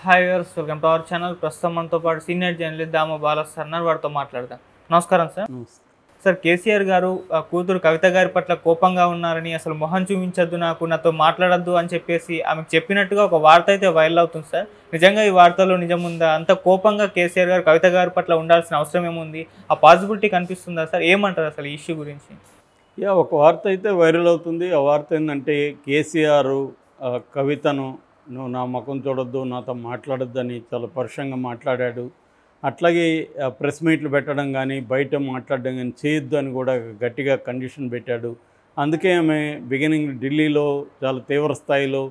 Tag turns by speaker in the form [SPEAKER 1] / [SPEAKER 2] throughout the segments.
[SPEAKER 1] Hi viewers, welcome to our channel. ప్రస్తుతం మనతో పాటు సీనియర్ జర్నలిస్ట్ దామ బాలా సార్ వారితో మాట్లాడదాం. నమస్కారం సార్. సార్, కేసీఆర్ గారు కూతురు కవిత గారి పట్ల కోపంగా ఉన్నారని, అసలు మొహం చూపించద్దు, నాతో మాట్లాడద్దు అని చెప్పేసి ఆమెకు చెప్పినట్టుగా ఒక వార్త అయితే వైరల్ అవుతుంది సార్. నిజంగా ఈ వార్తలో నిజం ఉందా? అంత కోపంగా కేసీఆర్ గారు కవిత గారి పట్ల ఉండాల్సిన అవసరం ఏముంది? ఆ పాసిబిలిటీ కనిపిస్తుందా సార్? ఏమంటారు అసలు ఈ ఇష్యూ గురించి?
[SPEAKER 2] ఒక వార్త అయితే వైరల్ అవుతుంది. ఆ వార్త ఏంటంటే కేసీఆర్ కవితను నువ్వు నా ముఖం చూడొద్దు, నాతో మాట్లాడొద్దు అని చాలా పరుషంగా మాట్లాడాడు. అట్లాగే ప్రెస్ మీట్లు పెట్టడం కానీ బయట మాట్లాడడం కానీ చేయొద్దు అని కూడా గట్టిగా కండిషన్ పెట్టాడు. అందుకే ఆమె బిగినింగ్ ఢిల్లీలో చాలా తీవ్ర స్థాయిలో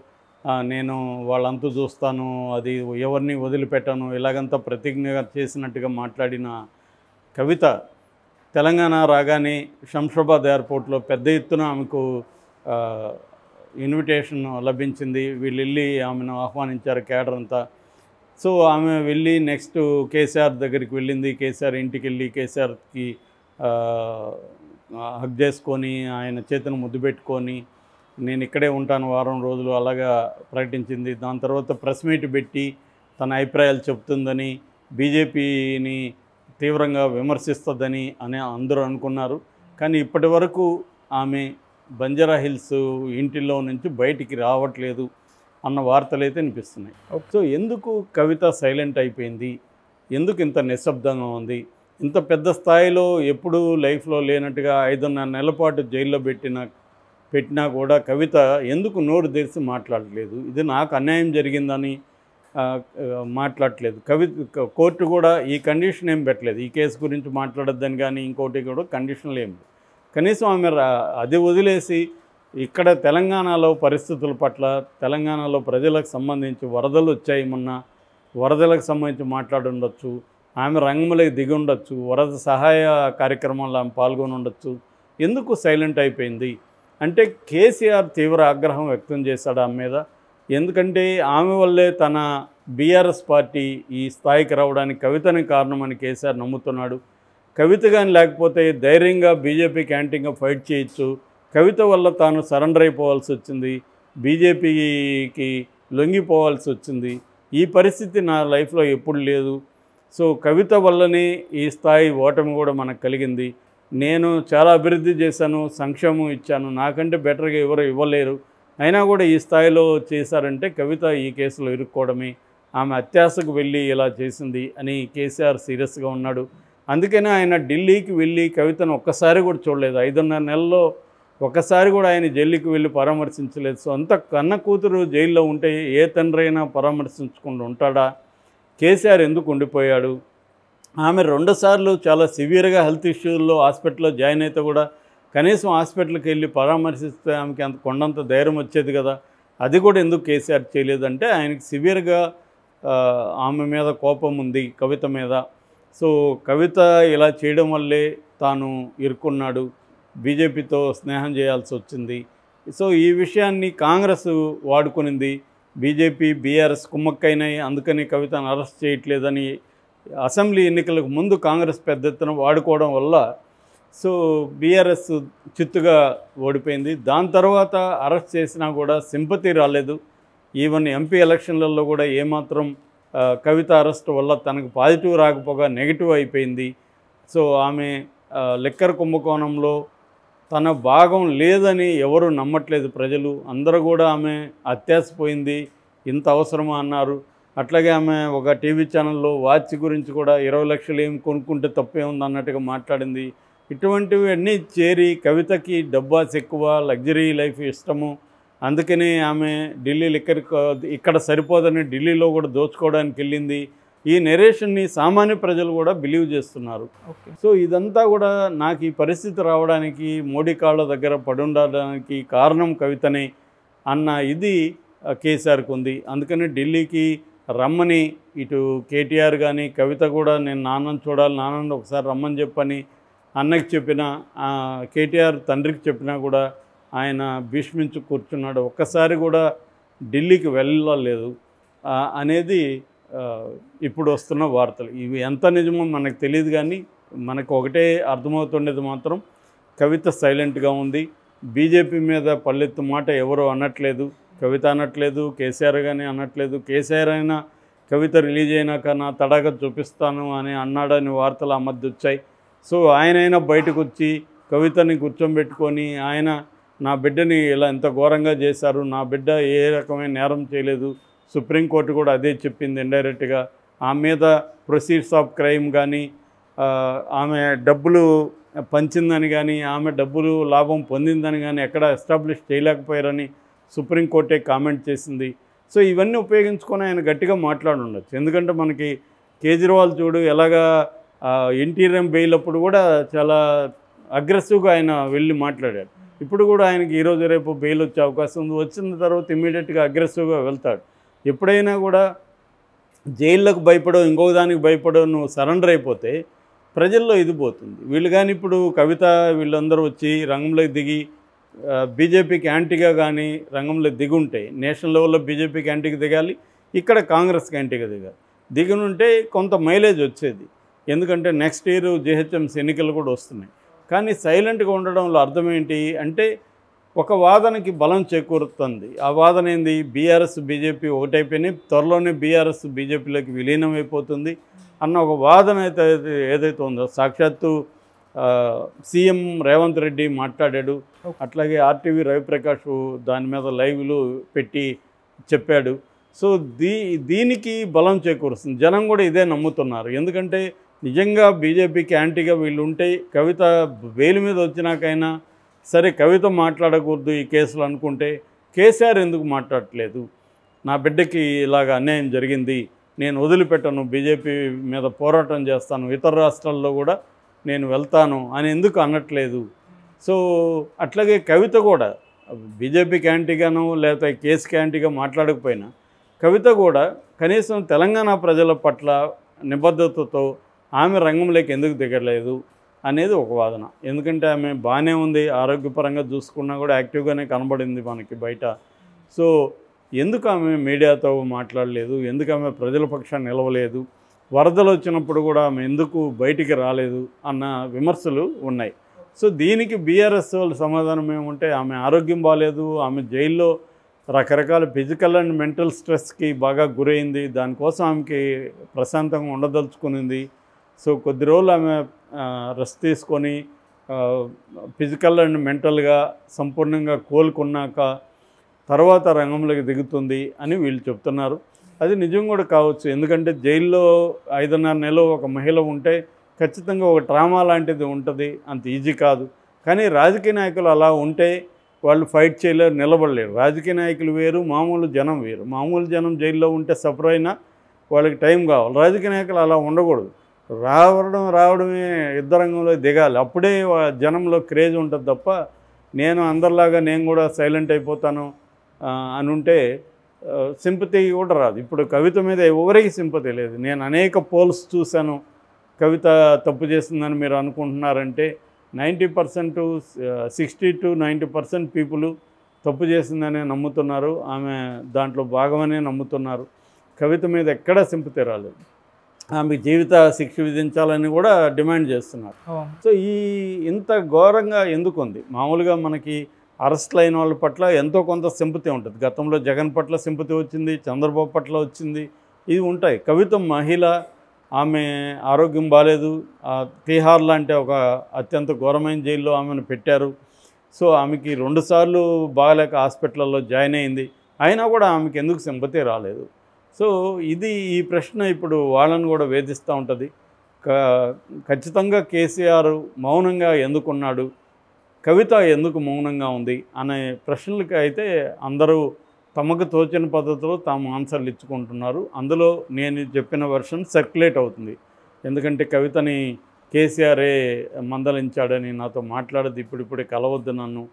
[SPEAKER 2] నేను వాళ్ళంతా చూస్తాను, అది ఎవరిని వదిలిపెట్టాను, ఇలాగంతా ప్రతిజ్ఞగా చేసినట్టుగా మాట్లాడిన కవిత తెలంగాణ రాగానే శంషాబాద్ ఎయిర్పోర్ట్లో పెద్ద ఎత్తున ఆమెకు ఇన్విటేషన్ లభించింది. వీళ్ళు వెళ్ళి ఆమెను ఆహ్వానించారు కేడర్ అంతా. సో ఆమె వెళ్ళి నెక్స్ట్ కేసీఆర్ దగ్గరికి వెళ్ళింది. కేసీఆర్ ఇంటికి వెళ్ళి కేసీఆర్కి హగ్ చేసుకొని ఆయన చేతిని ముద్దు పెట్టుకొని నేను ఇక్కడే ఉంటాను వారం రోజులు అలాగా ప్రకటించింది. దాని తర్వాత ప్రెస్ మీట్ పెట్టి తన అభిప్రాయాలు చెప్తుందని, బీజేపీని తీవ్రంగా విమర్శిస్తుందని అందరూ అనుకున్నారు. కానీ ఇప్పటి వరకు ఆమె బంజారా హిల్స్ ఇంటిలో నుంచి బయటికి రావట్లేదు అన్న వార్తలు అయితే వినిపిస్తున్నాయి. సో ఎందుకు కవిత సైలెంట్ అయిపోయింది? ఎందుకు ఇంత నిశ్శబ్దంగా ఉంది? ఇంత పెద్ద స్థాయిలో ఎప్పుడూ లైఫ్లో లేనట్టుగా 5.5 నెలల పాటు జైల్లో పెట్టినా కూడా కవిత ఎందుకు నోరు తెరిచి మాట్లాడలేదు? ఇది నాకు అన్యాయం జరిగిందని మాట్లాడలేదు. కోర్టు కూడా ఈ కండిషన్ ఏం పెట్టలేదు, ఈ కేసు గురించి మాట్లాడొద్దని కానీ ఇంకోటి కూడా కండిషన్లు ఏం. కనీసం ఆమె అది వదిలేసి ఇక్కడ తెలంగాణలో పరిస్థితుల పట్ల, తెలంగాణలో ప్రజలకు సంబంధించి వరదలు వచ్చాయి, మొన్న వరదలకు సంబంధించి మాట్లాడుండొచ్చు, ఆమె రంగంలోకి దిగి ఉండొచ్చు, వరద సహాయ కార్యక్రమాల్లో ఆమె పాల్గొని ఉండొచ్చు. ఎందుకు సైలెంట్ అయిపోయింది అంటే కేసీఆర్ తీవ్ర ఆగ్రహం వ్యక్తం చేశాడు ఆమె మీద. ఎందుకంటే ఆమె వల్లే తన బీఆర్ఎస్ పార్టీ ఈ స్థాయికి రావడానికి కవితనే కారణమని కేసీఆర్ నమ్ముతున్నాడు. కవిత కానీ లేకపోతే ధైర్యంగా బీజేపీ క్యాంటీన్గా ఫైట్ చేయొచ్చు. కవిత వల్ల తాను సరెండర్ అయిపోవాల్సి వచ్చింది, బీజేపీకి లొంగిపోవాల్సి వచ్చింది. ఈ పరిస్థితి నా లైఫ్లో ఎప్పుడు లేదు. సో కవిత వల్లనే ఈ స్థాయి ఓటమి కూడా మనకు కలిగింది. నేను చాలా అభివృద్ధి చేశాను, సంక్షేమం ఇచ్చాను, నాకంటే బెటర్గా ఎవరు ఇవ్వలేరు, అయినా కూడా ఈ స్థాయిలో చేశారంటే కవిత ఈ కేసులో ఇరుక్కోవడమే, ఆమె అత్యాశకు వెళ్ళి ఇలా చేసింది అని కేసీఆర్ సీరియస్గా ఉన్నాడు. అందుకనే ఆయన ఢిల్లీకి వెళ్ళి కవితను ఒక్కసారి కూడా చూడలేదు. 5.5 నెలల్లో ఒక్కసారి కూడా ఆయన జైలుకి వెళ్ళి పరామర్శించలేదు. సో అంత కన్న కూతురు జైల్లో ఉంటే ఏ తండ్రి అయినా పరామర్శించకుండా ఉంటాడా? కేసీఆర్ ఎందుకు ఉండిపోయాడు? ఆమె 2 సార్లు చాలా సివియర్గా హెల్త్ ఇష్యూల్లో హాస్పిటల్లో జాయిన్ అయితే కూడా కనీసం హాస్పిటల్కి వెళ్ళి పరామర్శిస్తే ఆమెకి అంత కొండంత ధైర్యం వచ్చేది కదా. అది కూడా ఎందుకు కేసీఆర్ చేయలేదంటే ఆయనకి సివియర్గా ఆమె మీద కోపం ఉంది, కవిత మీద. సో కవిత ఇలా చేయడం వల్లే తాను ఇరుక్కున్నాడు, బీజేపీతో స్నేహం చేయాల్సి వచ్చింది. సో ఈ విషయాన్ని కాంగ్రెస్ వాడుకునింది. బీజేపీ బీఆర్ఎస్ కుమ్మక్కైనాయి, అందుకని కవితను అరెస్ట్ చేయట్లేదని అసెంబ్లీ ఎన్నికలకు ముందు కాంగ్రెస్ పెద్ద ఎత్తున వాడుకోవడం వల్ల సో బీఆర్ఎస్ చిత్తుగా ఓడిపోయింది. దాని తర్వాత అరెస్ట్ చేసినా కూడా సింపతి రాలేదు. ఈవెన్ ఎంపీ ఎలక్షన్లలో కూడా ఏమాత్రం కవిత అరెస్ట్ వల్ల తనకు పాజిటివ్ రాకపోగా నెగిటివ్ అయిపోయింది. సో ఆమె లిక్కర్ కుంభకోణంలో తన భాగం లేదని ఎవరు నమ్మట్లేదు ప్రజలు. అందరూ కూడా ఆమె అత్యాశపోయింది, ఇంత అవసరమా అన్నారు. అట్లాగే ఆమె ఒక టీవీ ఛానల్లో వాచ్ గురించి కూడా 20 లక్షలు ఏం కొనుక్కుంటే తప్పే ఉంది అన్నట్టుగా మాట్లాడింది. ఇటువంటివి అన్నీ చేరి కవితకి డబ్బాస్ ఎక్కువ, లగ్జరీ లైఫ్ ఇష్టము, అందుకనే ఆమె ఢిల్లీ ఇక్కడ సరిపోదని ఢిల్లీలో కూడా దోచుకోవడానికి వెళ్ళింది. ఈ నెరేషన్ని సామాన్య ప్రజలు కూడా బిలీవ్ చేస్తున్నారు. సో ఇదంతా కూడా నాకు ఈ పరిస్థితి రావడానికి, మోడీ కాళ్ళ దగ్గర పడుండడానికి కారణం కవితనే అన్న ఇది కేసీఆర్కి ఉంది. అందుకని ఢిల్లీకి రమ్మని ఇటు కేటీఆర్ కానీ కవిత కూడా నేను నాన్నను చూడాలి, నాన్నను ఒకసారి రమ్మని చెప్పని అన్నకి చెప్పిన, కేటీఆర్ తండ్రికి చెప్పినా కూడా ఆయన భీష్మించి కూర్చున్నాడు. ఒక్కసారి కూడా ఢిల్లీకి వెళ్ళలేదు అనేది ఇప్పుడు వస్తున్న వార్తలు. ఇవి ఎంత నిజమో మనకు తెలియదు, కానీ మనకు ఒకటే అర్థమవుతుండేది మాత్రం కవిత సైలెంట్గా ఉంది. బీజేపీ మీద పల్లెత్తు మాట ఎవరు అనట్లేదు, కవిత అనట్లేదు, కేసీఆర్ కానీ అనట్లేదు. కేసీఆర్ అయినా కవిత రిలీజ్ అయినాక నా తడాక చూపిస్తాను అని అన్నాడని వార్తలు ఆ మధ్య వచ్చాయి. సో ఆయనైనా బయటకు వచ్చి కవితని కూర్చోబెట్టుకొని ఆయన నా బిడ్డని ఇలా ఎంత ఘోరంగా చేశారు, నా బిడ్డ ఏ రకమైన నేరం చేయలేదు, సుప్రీంకోర్టు కూడా అదే చెప్పింది ఇండైరెక్ట్గా, ఆమె మీద ప్రొసీడ్స్ ఆఫ్ క్రైమ్ కానీ ఆమె డబ్బులు పంచిందని కానీ ఆమె డబ్బులు లాభం పొందిందని కానీ ఎక్కడ ఎస్టాబ్లిష్ చేయలేకపోయారని సుప్రీంకోర్టే కామెంట్ చేసింది. సో ఇవన్నీ ఉపయోగించుకొని ఆయన గట్టిగా మాట్లాడి ఉండొచ్చు. ఎందుకంటే మనకి కేజ్రీవాల్ చూడు ఎలాగా ఇంటీరియం బెయిల్ అప్పుడు కూడా చాలా అగ్రెసివ్గా ఆయన వెళ్ళి మాట్లాడాడు. ఇప్పుడు కూడా ఆయనకి ఈరోజు రేపు బెయిల్ వచ్చే అవకాశం ఉంది. వచ్చిన తర్వాత ఇమీడియట్గా అగ్రెసివ్గా వెళ్తాడు. ఎప్పుడైనా కూడా జైళ్ళకు భయపడో ఇంకొక దానికి భయపడో నువ్వు సరెండర్ అయిపోతే ప్రజల్లో ఇది పోతుంది. వీళ్ళు కానీ ఇప్పుడు కవిత వీళ్ళందరూ వచ్చి రంగంలోకి దిగి బీజేపీకి యాంటీగా కానీ రంగంలో దిగుంటే నేషనల్ లెవెల్లో బీజేపీకి యాంటీగా దిగాలి, ఇక్కడ కాంగ్రెస్కి యాంటీగా దిగాలి. దిగునుంటే కొంత మైలేజ్ వచ్చేది. ఎందుకంటే నెక్స్ట్ ఇయర్ జీహెచ్ఎంసీ ఎన్నికలు కూడా వస్తున్నాయి. కానీ సైలెంట్గా ఉండడంలో అర్థం ఏంటి అంటే ఒక వాదనకి బలం చేకూరుతుంది. ఆ వాదన ఏంది, బీఆర్ఎస్ బీజేపీ ఒకటైపోయినాయి, త్వరలోనే బీఆర్ఎస్ బీజేపీలోకి విలీనం అయిపోతుంది అన్న ఒక వాదన అయితే ఏదైతే ఉందో సాక్షాత్తు సీఎం రేవంత్ రెడ్డి మాట్లాడాడు. అట్లాగే ఆర్టీవీ రవిప్రకాష్ దాని మీద లైవ్లు పెట్టి చెప్పాడు. సో దీనికి బలం చేకూరుస్తుంది. జనం కూడా ఇదే నమ్ముతున్నారు. ఎందుకంటే నిజంగా బీజేపీకి యాంటీగా వీళ్ళు ఉంటే కవిత బెయిల్ మీద వచ్చినాకైనా సరే కవిత మాట్లాడకూడదు ఈ కేసులు అనుకుంటే కేసీఆర్ ఎందుకు మాట్లాడట్లేదు, నా బిడ్డకి ఇలాగ అన్యాయం జరిగింది, నేను వదిలిపెట్టను, బీజేపీ మీద పోరాటం చేస్తాను, ఇతర రాష్ట్రాల్లో కూడా నేను వెళ్తాను అని ఎందుకు అనట్లేదు. సో అట్లాగే కవిత కూడా బీజేపీకి యాంటీగానో లేకపోతే కేసుకి యాంటీగా మాట్లాడకపోయినా కవిత కూడా కనీసం తెలంగాణ ప్రజల పట్ల నిబద్ధతతో ఆమె రంగంలోకి ఎందుకు దిగలేదు అనేది ఒక వాదన. ఎందుకంటే ఆమె బాగానే ఉంది, ఆరోగ్యపరంగా చూసుకున్నా కూడా యాక్టివ్గానే కనబడింది మనకి బయట. సో ఎందుకు ఆమె మీడియాతో మాట్లాడలేదు, ఎందుకు ఆమె ప్రజల పక్షాన్ని నిలవలేదు, వరదలు వచ్చినప్పుడు కూడా ఆమె ఎందుకు బయటికి రాలేదు అన్న విమర్శలు ఉన్నాయి. సో దీనికి బీఆర్ఎస్ వాళ్ళు సమాధానం ఏమంటే ఆమె ఆరోగ్యం బాగాలేదు, ఆమె జైల్లో రకరకాల ఫిజికల్ అండ్ మెంటల్ స్ట్రెస్కి బాగా గురైంది, దానికోసం ఆమెకి ప్రశాంతంగా ఉండదలుచుకునింది. సో కొద్ది రోజులు ఆమె రెస్ట్ తీసుకొని ఫిజికల్ అండ్ మెంటల్గా సంపూర్ణంగా కోలుకున్నాక తర్వాత రంగంలోకి దిగుతుంది అని వీళ్ళు చెప్తున్నారు. అది నిజం కూడా కావచ్చు. ఎందుకంటే జైల్లో 5.5 నెలలు ఒక మహిళ ఉంటే ఖచ్చితంగా ఒక ట్రామా లాంటిది ఉంటుంది, అంత ఈజీ కాదు. కానీ రాజకీయ నాయకులు అలా ఉంటే వాళ్ళు ఫైట్ చేయలేరు, నిలబడలేరు. రాజకీయ నాయకులు వేరు, మామూలు జనం వేరు. మామూలు జనం జైల్లో ఉంటే సఫర్ అయినా వాళ్ళకి టైం కావాలి. రాజకీయ నాయకులు అలా ఉండకూడదు. రావడమే యుద్ధ రంగంలో దిగాలి, అప్పుడే జనంలో క్రేజ్ ఉంటుంది తప్ప నేను అందరిలాగా నేను కూడా సైలెంట్ అయిపోతాను అని ఉంటే సింపతి కూడా రాదు. ఇప్పుడు కవిత మీద ఎవరికి సింపతి లేదు. నేను అనేక పోల్స్ చూశాను, కవిత తప్పు చేసిందని మీరు అనుకుంటున్నారంటే 90% 60 to 90% పీపుల్ తప్పు చేసిందనే నమ్ముతున్నారు, ఆమె దాంట్లో భాగమనే నమ్ముతున్నారు. కవిత మీద ఎక్కడా సింపతి రాలేదు. ఆమె జీవిత శిక్ష విధించాలని కూడా డిమాండ్ చేస్తున్నారు. సో ఇంత ఘోరంగా ఎందుకు ఉంది? మామూలుగా మనకి అరెస్ట్లు అయిన వాళ్ళ పట్ల ఎంతో కొంత సింపతి ఉంటుంది. గతంలో జగన్ పట్ల సింపతి వచ్చింది, చంద్రబాబు పట్ల వచ్చింది, ఇవి ఉంటాయి. కవిత మహిళ, ఆమె ఆరోగ్యం బాగాలేదు, తిహార్ లాంటి ఒక అత్యంత ఘోరమైన జైల్లో ఆమెను పెట్టారు. సో ఆమెకి 2 సార్లు బాగలేక హాస్పిటల్లో జాయిన్ అయింది, అయినా కూడా ఆమెకి ఎందుకు సింపతి రాలేదు? సో ఈ ప్రశ్న ఇప్పుడు వాళ్ళని కూడా వేధిస్తూ ఉంటుంది. ఖచ్చితంగా కేసీఆర్ మౌనంగా ఎందుకున్నాడు, కవిత ఎందుకు మౌనంగా ఉంది అనే ప్రశ్నలకి అయితే అందరూ తమకు తోచిన పద్ధతిలో తాము ఆన్సర్లు ఇచ్చుకుంటున్నారు. అందులో నేను చెప్పిన వెర్షన్ సర్క్యులేట్ అవుతుంది. ఎందుకంటే కవితని కేసీఆరే మందలించాడని, నాతో మాట్లాడదు, ఇప్పుడిప్పుడే కలవద్దు, నన్ను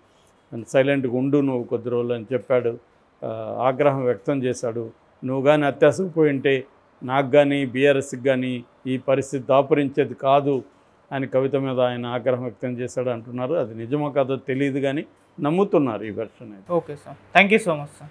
[SPEAKER 2] సైలెంట్గా ఉండు నువ్వు కొద్ది రోజులు అని చెప్పాడు, ఆగ్రహం వ్యక్తం చేశాడు. నువ్వు కానీ అత్యాసకు పోయి ఉంటే నాకు కానీ బీఆర్ఎస్కి కానీ ఈ పరిస్థితి దాపురించేది కాదు అని కవిత మీద ఆయన ఆగ్రహం వ్యక్తం చేశాడు అంటున్నారు. అది నిజమో కాదో తెలియదు కానీ నమ్ముతున్నారు ఈ వెర్షన్ అయితే.
[SPEAKER 1] Okay sir, thank you so much sir.